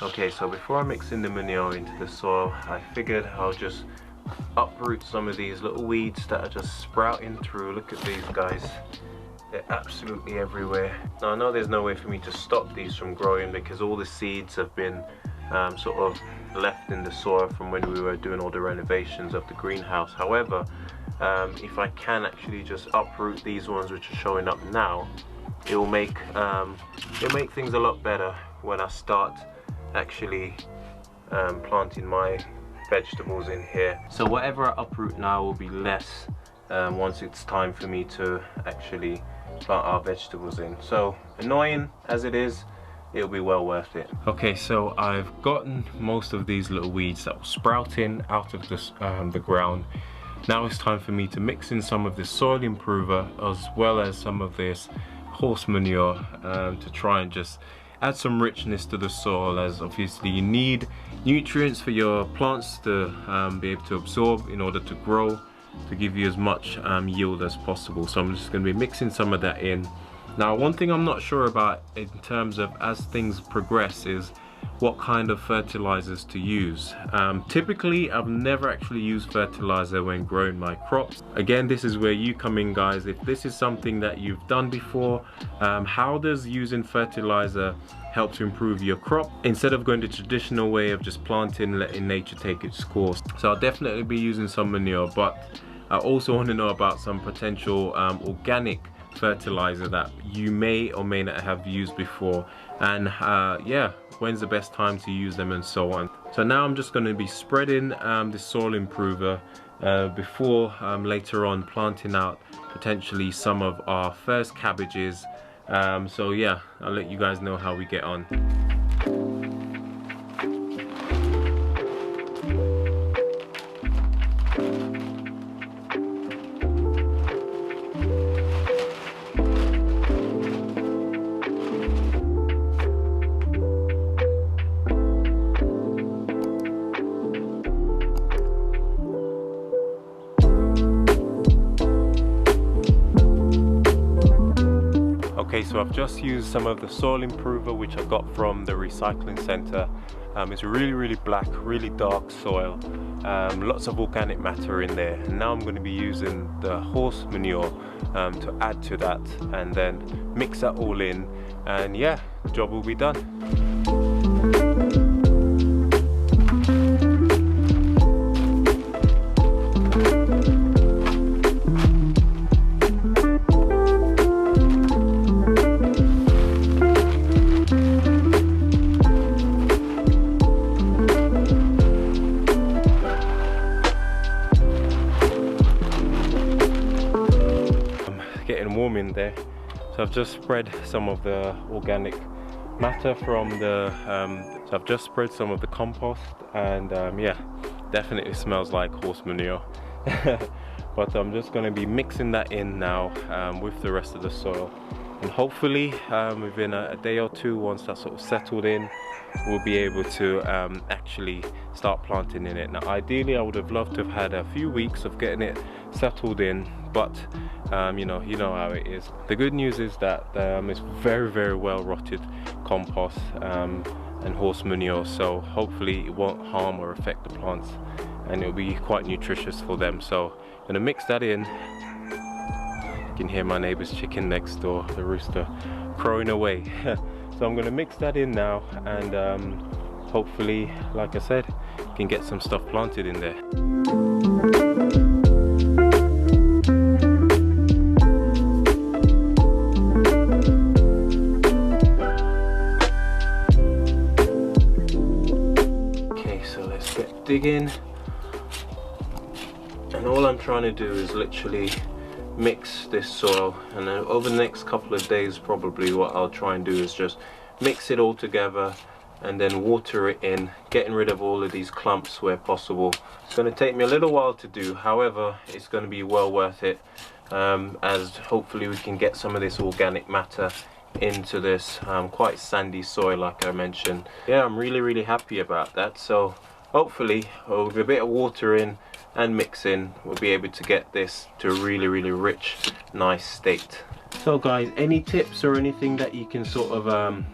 Okay, so before I mix in the manure into the soil, I figured I'll just uproot some of these little weeds that are just sprouting through. Look at these guys. They're absolutely everywhere. Now I know there's no way for me to stop these from growing because all the seeds have been sort of left in the soil from when we were doing all the renovations of the greenhouse. However, if I can actually just uproot these ones which are showing up now, it'll make things a lot better when I start actually planting my vegetables in here. So whatever I uproot now will be less once it's time for me to actually plant our vegetables in. So annoying as it is, it'll be well worth it. Okay, so I've gotten most of these little weeds that were sprouting out of this, the ground. Now it's time for me to mix in some of this soil improver as well as some of this horse manure to try and just add some richness to the soil, as obviously you need nutrients for your plants to be able to absorb in order to grow, to give you as much yield as possible. So I'm just going to be mixing some of that in. Now one thing I'm not sure about in terms of as things progress is what kind of fertilizers to use. Typically I've never actually used fertilizer when growing my crops. Again, this is where you come in, guys. If this is something that you've done before, how does using fertilizer help to improve your crop instead of going the traditional way of just planting, letting nature take its course? So I'll definitely be using some manure, but I also want to know about some potential organic fertilizer that you may or may not have used before, and yeah, when's the best time to use them and so on. So now I'm just going to be spreading the soil improver before later on planting out potentially some of our first cabbages. So yeah, I'll let you guys know how we get on. Okay, so I've just used some of the soil improver which I got from the recycling center. It's really black, really dark soil, lots of organic matter in there, and now I'm going to be using the horse manure to add to that and then mix that all in, and yeah, the job will be done. Warm in there, so I've just spread some of the organic matter from the so I've just spread some of the compost, and yeah, definitely smells like horse manure. But I'm just going to be mixing that in now with the rest of the soil, and hopefully within a day or two, once that's sort of settled in, we'll be able to actually start planting in it. Now ideally I would have loved to have had a few weeks of getting it settled in, but you know how it is. The good news is that it's very well rotted compost and horse manure, so hopefully it won't harm or affect the plants, and it'll be quite nutritious for them. So I'm gonna mix that in. You can hear my neighbor's chicken next door, the rooster, crowing away. So I'm gonna mix that in now, and hopefully, like I said, can get some stuff planted in there. Digging, and all I'm trying to do is literally mix this soil, and then over the next couple of days probably what I'll try and do is just mix it all together and then water it in, getting rid of all of these clumps where possible. It's going to take me a little while to do, however it's going to be well worth it, as hopefully we can get some of this organic matter into this quite sandy soil like I mentioned. Yeah, I'm really happy about that. So hopefully with a bit of water in and mixing, we'll be able to get this to a really rich, nice state. So guys, any tips or anything that you can sort of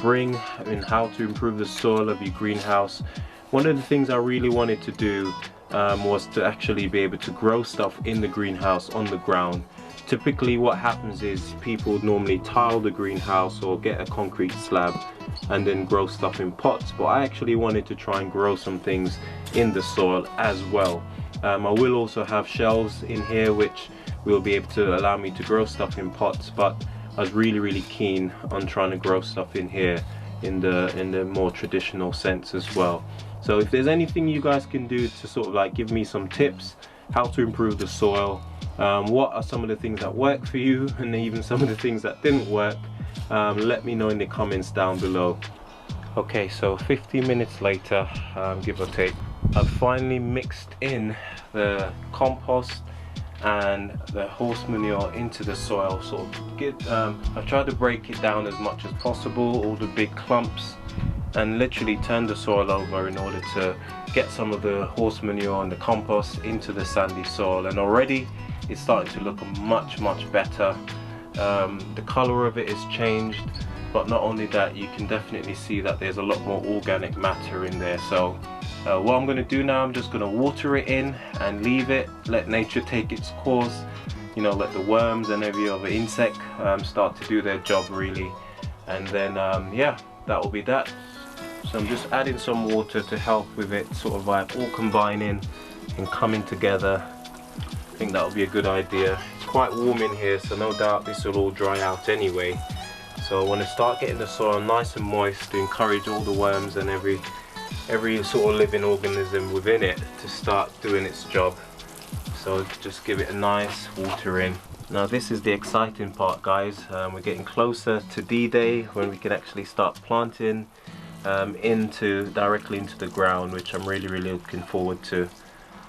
bring in how to improve the soil of your greenhouse. One of the things I really wanted to do was to actually be able to grow stuff in the greenhouse on the ground. Typically what happens is people normally tile the greenhouse or get a concrete slab and then grow stuff in pots, but I actually wanted to try and grow some things in the soil as well. I will also have shelves in here which will be able to allow me to grow stuff in pots, but I was really keen on trying to grow stuff in here in the more traditional sense as well. So if there's anything you guys can do to sort of like give me some tips how to improve the soil, what are some of the things that work for you and even some of the things that didn't work, let me know in the comments down below. Okay, so 50 minutes later, give or take, I've finally mixed in the compost and the horse manure into the soil. Sort of I've tried to break it down as much as possible, all the big clumps, and literally turn the soil over in order to get some of the horse manure and the compost into the sandy soil. And already it's starting to look much better. The color of it is changed, but not only that, you can definitely see that there's a lot more organic matter in there. So what I'm going to do now, I'm just going to water it in and leave it, let nature take its course, you know, let the worms and every other insect start to do their job really. And then yeah, that will be that. So I'm just adding some water to help with it sort of like all combining and coming together. I think that will be a good idea. It's quite warm in here, so no doubt this will all dry out anyway. So I want to start getting the soil nice and moist to encourage all the worms and every sort of living organism within it to start doing its job. So just give it a nice water in. Now this is the exciting part, guys. We're getting closer to D-Day when we can actually start planting directly into the ground, which I'm really looking forward to.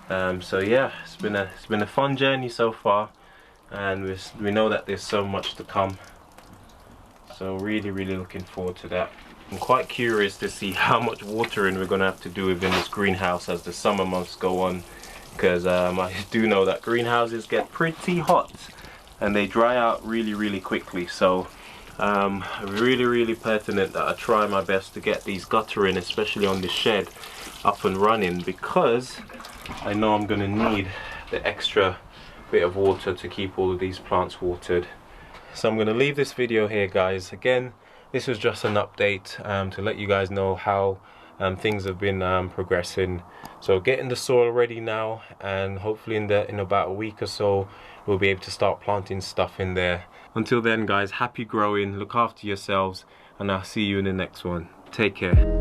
So yeah, it's been a fun journey so far, and we know that there's so much to come. So really looking forward to that. I'm quite curious to see how much watering we're going to have to do within this greenhouse as the summer months go on, because I do know that greenhouses get pretty hot and they dry out really quickly. So really pertinent that I try my best to get these guttering, especially on this shed, up and running, because I know I'm going to need the extra bit of water to keep all of these plants watered. So I'm going to leave this video here, guys. Again, this was just an update to let you guys know how things have been progressing. So getting the soil ready now, and hopefully in about a week or so we'll be able to start planting stuff in there. Until then, guys, happy growing, look after yourselves, and I'll see you in the next one. Take care.